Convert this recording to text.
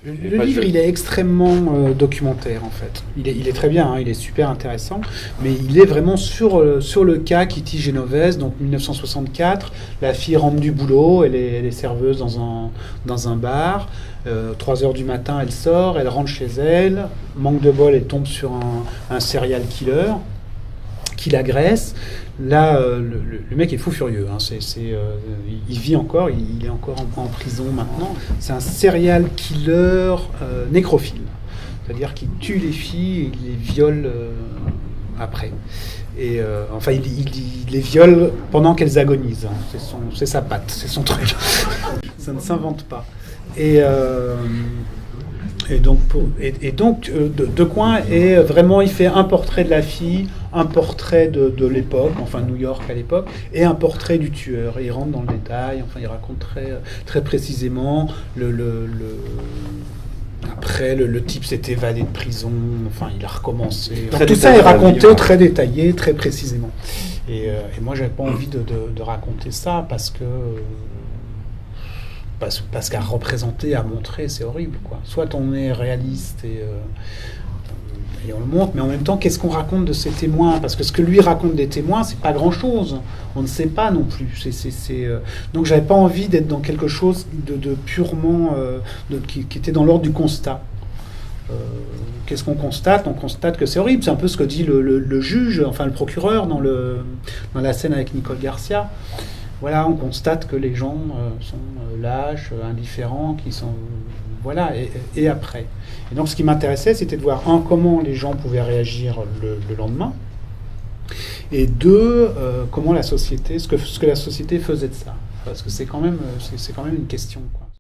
Le livre, il est extrêmement documentaire, en fait. Il est très bien, hein, il est super intéressant, mais il est vraiment sur le cas Kitty Genovese, donc 1964. La fille rentre du boulot, elle est serveuse dans un bar. 3 heures du matin, elle sort, elle rentre chez elle. Manque de bol, elle tombe sur un serial killer qui l'agresse. Là, le mec est fou furieux. Hein. Il vit encore, il est encore en prison maintenant. C'est un serial killer nécrophile. C'est-à-dire qu'il tue les filles et il les viole après. Et enfin, il les viole pendant qu'elles agonisent. Hein. C'est sa patte, c'est son truc. Ça ne s'invente pas. Et donc, De Coin est vraiment, il fait un portrait de la fille, un portrait de l'époque, enfin New York à l'époque, et un portrait du tueur. Et il rentre dans le détail, enfin il raconte très précisément après, le type s'est évadé de prison, enfin il a recommencé. Donc, tout ça est raconté très détaillé, très précisément. Et moi j'avais pas envie de raconter ça parce qu'à représenter, à montrer, c'est horrible, quoi. Soit on est réaliste et on le montre, mais en même temps, qu'est-ce qu'on raconte de ces témoins? Parce que ce que lui raconte des témoins, c'est pas grand-chose. On ne sait pas non plus. Donc j'avais pas envie d'être dans quelque chose de purement qui était dans l'ordre du constat. Qu'est-ce qu'on constate? On constate que c'est horrible. C'est un peu ce que dit le juge, enfin le procureur dans la scène avec Nicole Garcia. Voilà, on constate que les gens sont lâches, indifférents, qui sont... Voilà, et après. Et donc, ce qui m'intéressait, c'était de voir, comment les gens pouvaient réagir le lendemain, et deux, comment la société, ce que la société faisait de ça. Parce que c'est quand même une question, quoi.